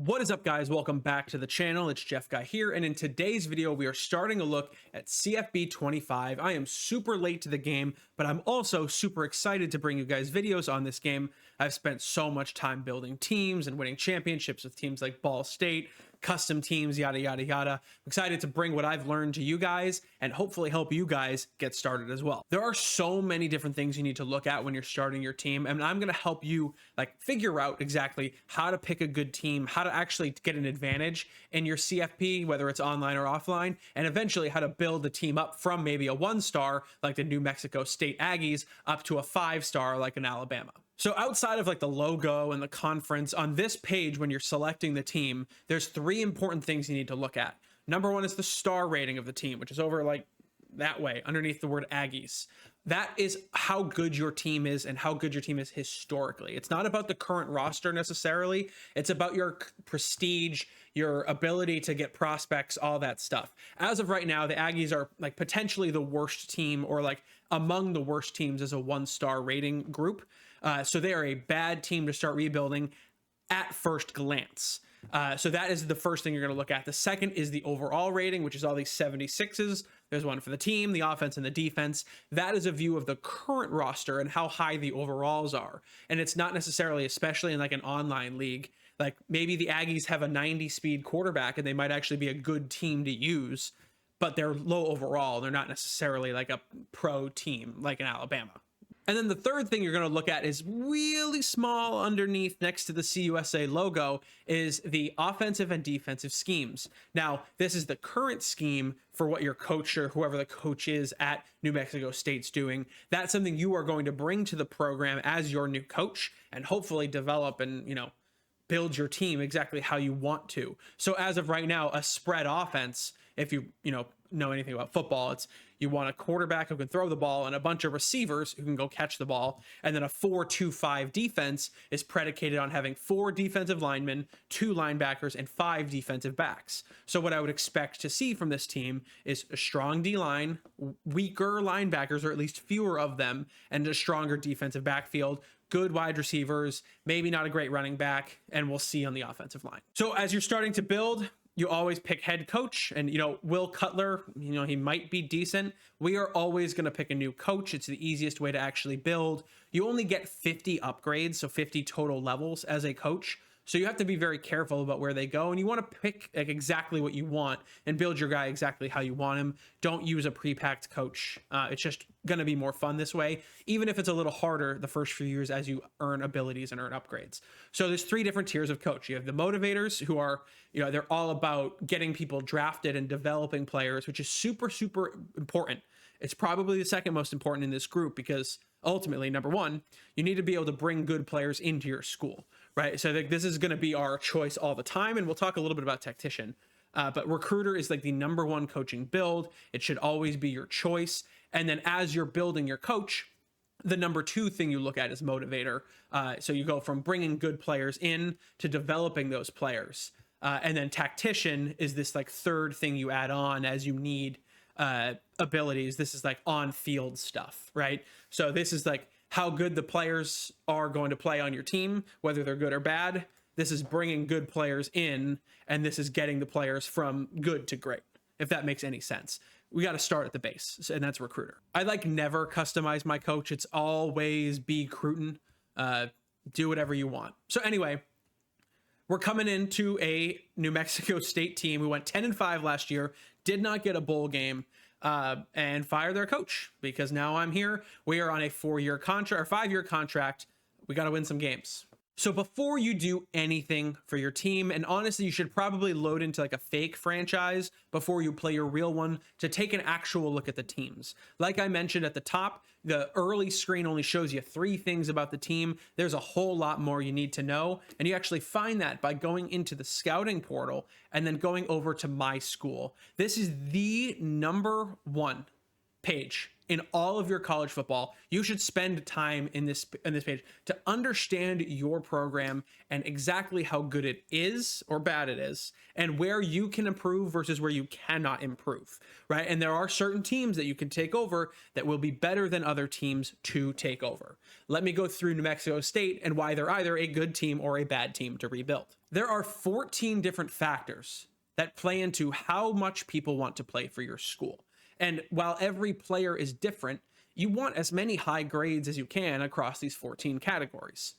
What is up, guys? Welcome back to the channel. It's Jeff Guy here, and in today's video we are starting a look at CFB 25. I am super late to the game, but I'm also super excited to bring you guys videos on this game. I've spent so much time building teams and winning championships with teams like Ball State, custom teams, yada yada yada. I'm excited to bring what I've learned to you guys and hopefully help you guys get started as well. There are so many different things you need to look at when you're starting your team, and I'm going to help you figure out exactly how to pick a good team, how to actually get an advantage in your CFP, whether it's online or offline, and eventually how to build the team up from maybe a 1-star like the New Mexico State Aggies up to a 5-star like an Alabama. So outside of the logo and the conference, on this page when you're selecting the team, there's 3 important things you need to look at. Number 1 is the star rating of the team, which is over that way underneath the word Aggies. That is how good your team is and how good your team is historically. It's not about the current roster necessarily. It's about your prestige, your ability to get prospects, all that stuff. As of right now, the Aggies are potentially the worst team, or among the worst teams as a 1-star rating group. So they are a bad team to start rebuilding at first glance. So that is the first thing you're going to look at. The second is the overall rating, which is all these 76s. There's one for the team, the offense, and the defense. That is a view of the current roster and how high the overalls are. And it's not necessarily, especially in an online league, maybe the Aggies have a 90-speed quarterback and they might actually be a good team to use, but they're low overall. They're not necessarily a pro team like in Alabama. And then the third thing you're going to look at is really small underneath next to the CUSA logo is the offensive and defensive schemes. Now, this is the current scheme for what your coach or whoever the coach is at New Mexico State's doing. That's something you are going to bring to the program as your new coach and hopefully develop and, build your team exactly how you want to. So as of right now, a spread offense, if you know anything about football, it's you want a quarterback who can throw the ball and a bunch of receivers who can go catch the ball. And then a 4-2-5 defense is predicated on having 4 defensive linemen, 2 linebackers, and 5 defensive backs. So what I would expect to see from this team is a strong D-line, weaker linebackers, or at least fewer of them, and a stronger defensive backfield, good wide receivers, maybe not a great running back, and we'll see on the offensive line. So as you're starting to build, you always pick head coach, and Will Cutler, he might be decent. We are always going to pick a new coach. It's the easiest way to actually build. You only get 50 upgrades, so 50 total levels as a coach. So you have to be very careful about where they go, and you want to pick exactly what you want and build your guy exactly how you want him. Don't use a pre-packed coach. It's just going to be more fun this way, even if it's a little harder the first few years as you earn abilities and earn upgrades. So there's 3 different tiers of coach. You have the motivators, who are, they're all about getting people drafted and developing players, which is super, super important. It's probably the second most important in this group because ultimately, number 1, you need to be able to bring good players into your school, right? So this is going to be our choice all the time, and we'll talk a little bit about tactician. But recruiter is the number 1 coaching build. It should always be your choice. And then as you're building your coach, the number 2 thing you look at is motivator. So you go from bringing good players in to developing those players. And then tactician is this third thing you add on as you need abilities. This is on-field stuff, right? So this is how good the players are going to play on your team, whether they're good or bad. This is bringing good players in, and this is getting the players from good to great, if that makes any sense. We got to start at the base, and that's recruiter. I never customize my coach. It's always be Cruton. Do whatever you want. So anyway, we're coming into a New Mexico State team who went 10-5 last year, did not get a bowl game, and fire their coach because now I'm here. We are on a 4-year contract or 5-year contract. We got to win some games. So before you do anything for your team, and honestly, you should probably load into a fake franchise before you play your real one to take an actual look at the teams. Like I mentioned at the top, the early screen only shows you 3 things about the team. There's a whole lot more you need to know, and you actually find that by going into the scouting portal and then going over to My School. This is the number 1 page in all of your college football. You should spend time in this page to understand your program and exactly how good it is or bad it is, and where you can improve versus where you cannot improve, right? And there are certain teams that you can take over that will be better than other teams to take over. Let me go through New Mexico State and why they're either a good team or a bad team to rebuild. There are 14 different factors that play into how much people want to play for your school. And while every player is different, you want as many high grades as you can across these 14 categories.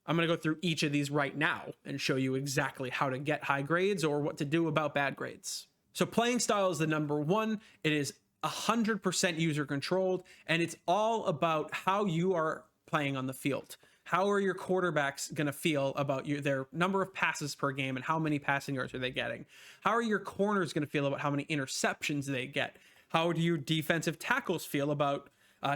I'm going to go through each of these right now and show you exactly how to get high grades or what to do about bad grades. So playing style is the number one. It is 100% user controlled, and it's all about how you are playing on the field. How are your quarterbacks going to feel about their number of passes per game and how many passing yards are they getting? How are your corners going to feel about how many interceptions they get? How do your defensive tackles feel about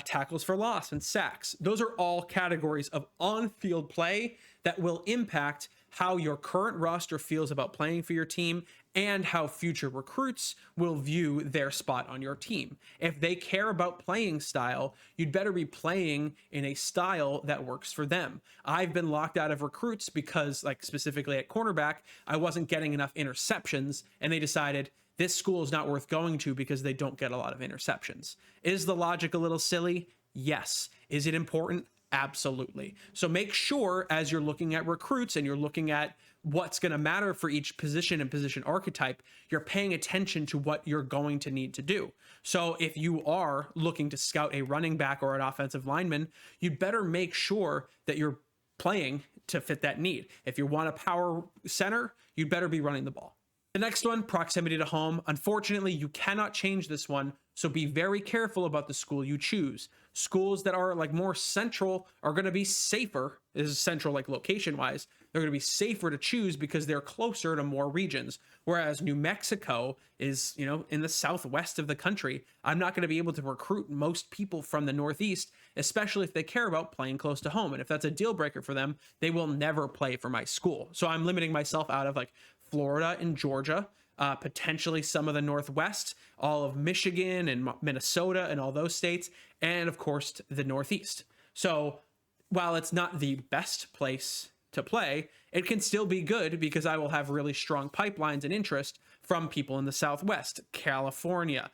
tackles for loss and sacks? Those are all categories of on-field play that will impact how your current roster feels about playing for your team and how future recruits will view their spot on your team. If they care about playing style, you'd better be playing in a style that works for them. I've been locked out of recruits because, like specifically at cornerback, I wasn't getting enough interceptions, and they decided this school is not worth going to because they don't get a lot of interceptions. Is the logic a little silly? Yes. Is it important? Absolutely. So make sure as you're looking at recruits and you're looking at what's going to matter for each position and position archetype, you're paying attention to what you're going to need to do. So if you are looking to scout a running back or an offensive lineman, you'd better make sure that you're playing to fit that need. If you want a power center, you'd better be running the ball. The next one, proximity to home. Unfortunately, you cannot change this one, so be very careful about the school you choose. Schools that are like more central are going to be safer, is central like location wise. They're going to be safer to choose because they're closer to more regions. Whereas New Mexico is, in the southwest of the country. I'm not going to be able to recruit most people from the Northeast, especially if they care about playing close to home. And if that's a deal breaker for them, they will never play for my school. So I'm limiting myself out of like Florida and Georgia, potentially some of the Northwest, all of Michigan and Minnesota and all those states, and of course the Northeast. So while it's not the best place to play, it can still be good because I will have really strong pipelines and interest from people in the Southwest, California,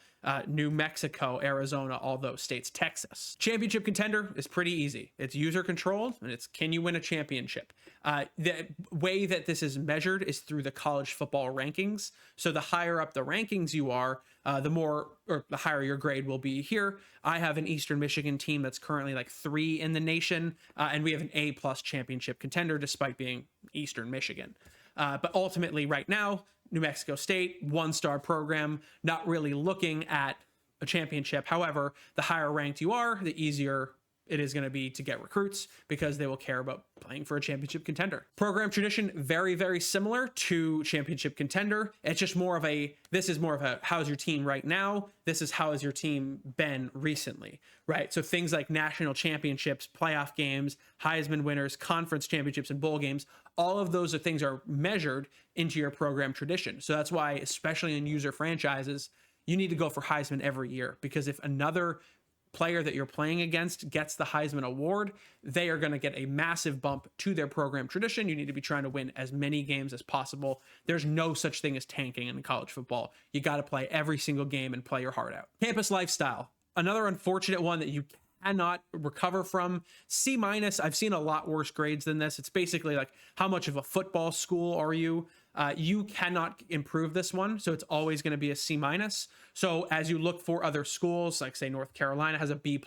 New Mexico, Arizona, all those states, Texas. Championship contender is pretty easy. It's user controlled and it's can you win a championship? The way that this is measured is through the college football rankings. So the higher up the rankings you are, the higher your grade will be here. I have an Eastern Michigan team that's currently like 3 in the nation, and we have an A+ championship contender despite being Eastern Michigan. But ultimately right now, New Mexico State, 1-star program, not really looking at a championship. However, the higher ranked you are, the easier it is going to be to get recruits because they will care about playing for a championship contender. Program tradition, very, very similar to championship contender. It's just this is more of a how's your team right now? This is how has your team been recently, right? So things like national championships, playoff games, Heisman winners, conference championships, and bowl games, all of those things are measured into your program tradition. So that's why, especially in user franchises, you need to go for Heisman every year, because if another player that you're playing against gets the Heisman Award, they are going to get a massive bump to their program tradition. You need to be trying to win as many games as possible. There's no such thing as tanking in college football. You got to play every single game and play your heart out. Campus lifestyle, another unfortunate one that you cannot recover from. C-, I've seen a lot worse grades than this. It's basically like, how much of a football school are you? You cannot improve this one, so it's always going to be a C-. So as you look for other schools, like say North Carolina has a B+,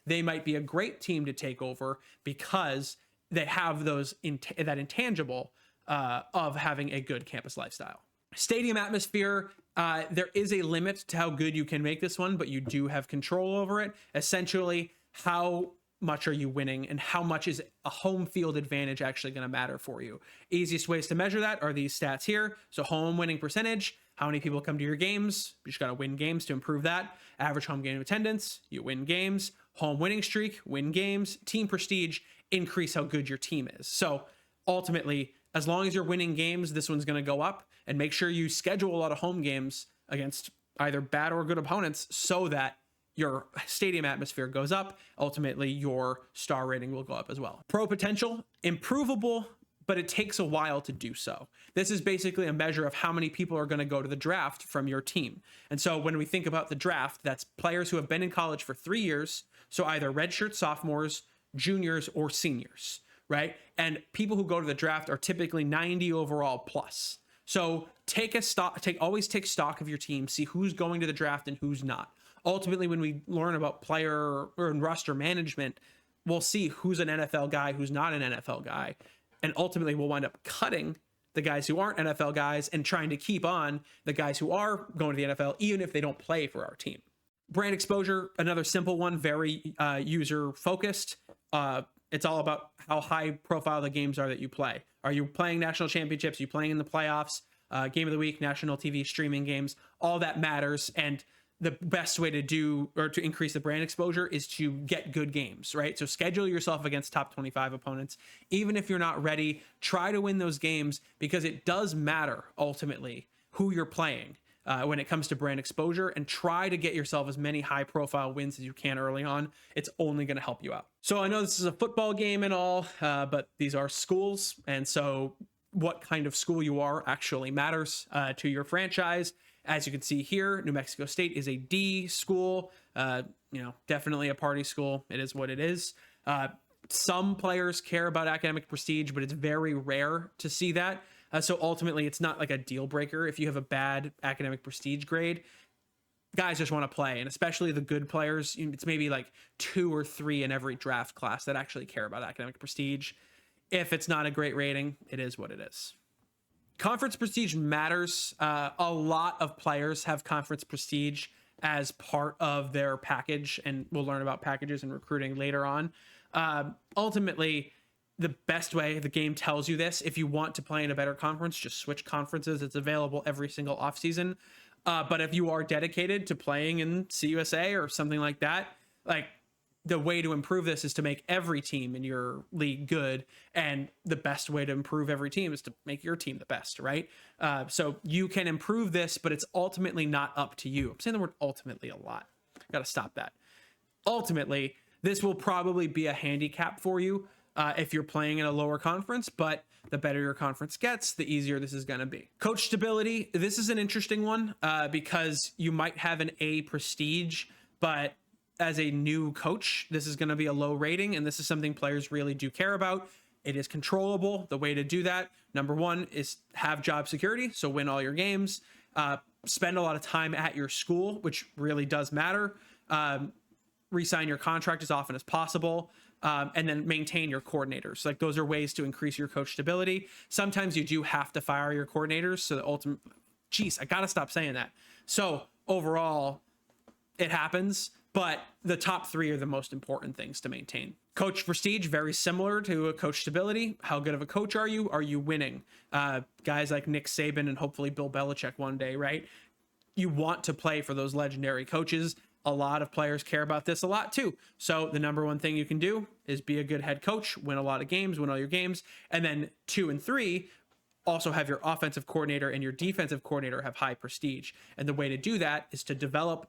they might be a great team to take over because they have that intangible of having a good campus lifestyle. Stadium atmosphere, there is a limit to how good you can make this one, but you do have control over it. Essentially, how much are you winning and how much is a home field advantage actually going to matter for you? Easiest ways to measure that are these stats here. So home winning percentage, how many people come to your games? You just got to win games to improve that. Average home game attendance, you win games. Home winning streak, win games. Team prestige, increase how good your team is. So ultimately, as long as you're winning games, this one's going to go up, and make sure you schedule a lot of home games against either bad or good opponents so that your stadium atmosphere goes up. Ultimately, your star rating will go up as well. Pro potential, improvable, but it takes a while to do so. This is basically a measure of how many people are going to go to the draft from your team. And so when we think about the draft, that's players who have been in college for 3 years. So either redshirt sophomores, juniors, or seniors, right? And people who go to the draft are typically 90 overall plus. So always take stock of your team, see who's going to the draft and who's not. Ultimately, when we learn about player or roster management, we'll see who's an NFL guy, who's not an NFL guy. And ultimately, we'll wind up cutting the guys who aren't NFL guys and trying to keep on the guys who are going to the NFL, even if they don't play for our team. Brand exposure, another simple one, very user focused. It's all about how high profile the games are that you play. Are you playing national championships? Are you playing in the playoffs? Game of the week, national TV streaming games, all that matters. And the best way to do or to increase the brand exposure is to get good games, right? So schedule yourself against top 25 opponents. Even if you're not ready, try to win those games, because it does matter ultimately who you're playing when it comes to brand exposure, and try to get yourself as many high profile wins as you can early on. It's only going to help you out. So I know this is a football game and all, but these are schools. And so what kind of school you are actually matters to your franchise. As you can see here, New Mexico State is a D school, definitely a party school. It is what it is. Some players care about academic prestige, but it's very rare to see that. So ultimately, it's not like a deal breaker if you have a bad academic prestige grade. Guys just want to play, and especially the good players, it's maybe like 2 or 3 in every draft class that actually care about academic prestige. If it's not a great rating, it is what it is. Conference prestige matters. A lot of players have conference prestige as part of their package, and we'll learn about packages and recruiting later on. Ultimately, the best way, the game tells you this, if you want to play in a better conference, just switch conferences. It's available every single offseason. But if you are dedicated to playing in CUSA or something like that, like, the way to improve this is to make every team in your league good. And the best way to improve every team is to make your team the best, right? So you can improve this, but it's ultimately not up to you. I'm saying the word ultimately a lot. Got to stop that. Ultimately, this will probably be a handicap for you if you're playing in a lower conference, but the better your conference gets, the easier this is going to be. Coach stability. This is an interesting one because you might have an A prestige, but as a new coach, this is going to be a low rating, and this is something players really do care about. It is controllable. The way to do that, number one, is have job security, so win all your games. Spend a lot of time at your school, which really does matter. Re-sign your contract as often as possible, and then maintain your coordinators. Like, those are ways to increase your coach stability. Sometimes you do have to fire your coordinators, so the ultimate... Jeez, I got to stop saying that. So overall, it happens. But the top 3 are the most important things to maintain. Coach prestige, very similar to a coach stability. How good of a coach are you? Are you winning? Guys like Nick Saban and hopefully Bill Belichick one day, right? You want to play for those legendary coaches. A lot of players care about this a lot too. So the number one thing you can do is be a good head coach, win a lot of games, win all your games. And then 2 and 3, also have your offensive coordinator and your defensive coordinator have high prestige. And the way to do that is to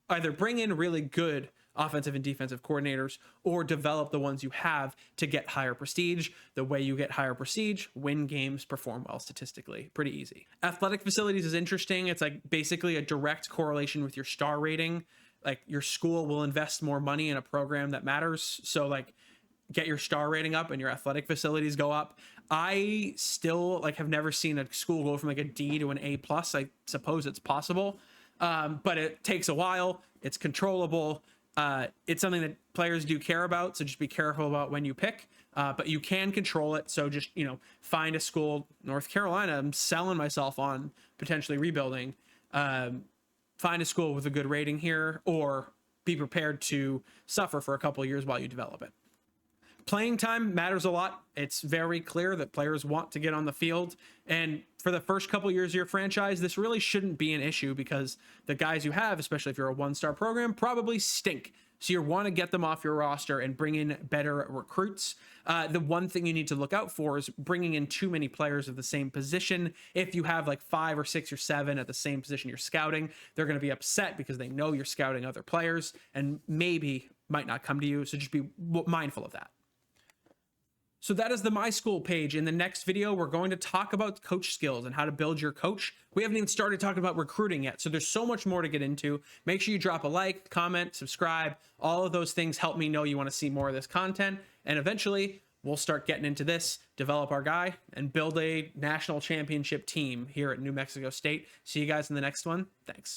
either bring in really good offensive and defensive coordinators, or develop the ones you have to get higher prestige. The way you get higher prestige, win games, perform well statistically. Pretty easy. Athletic facilities is interesting. It's like basically a direct correlation with your star rating. Like, your school will invest more money in a program that matters. So like, get your star rating up and your athletic facilities go up. I still have never seen a school go from like a D to an A+. I suppose it's possible. But it takes a while. It's controllable. It's something that players do care about. So just be careful about when you pick, but you can control it. So just, find a school. North Carolina, I'm selling myself on potentially rebuilding. Find a school with a good rating here, or be prepared to suffer for a couple of years while you develop it. Playing time matters a lot. It's very clear that players want to get on the field. And for the first couple of years of your franchise, this really shouldn't be an issue, because the guys you have, especially if you're a 1-star program, probably stink. So you want to get them off your roster and bring in better recruits. The one thing you need to look out for is bringing in too many players of the same position. If you have like 5 or 6 or 7 at the same position you're scouting, they're going to be upset because they know you're scouting other players and maybe might not come to you. So just be mindful of that. So that is the My School page. In the next video, we're going to talk about coach skills and how to build your coach. We haven't even started talking about recruiting yet, so there's so much more to get into. Make sure you drop a like, comment, subscribe. All of those things help me know you want to see more of this content. And eventually, we'll start getting into this, develop our guy, and build a national championship team here at New Mexico State. See you guys in the next one. Thanks.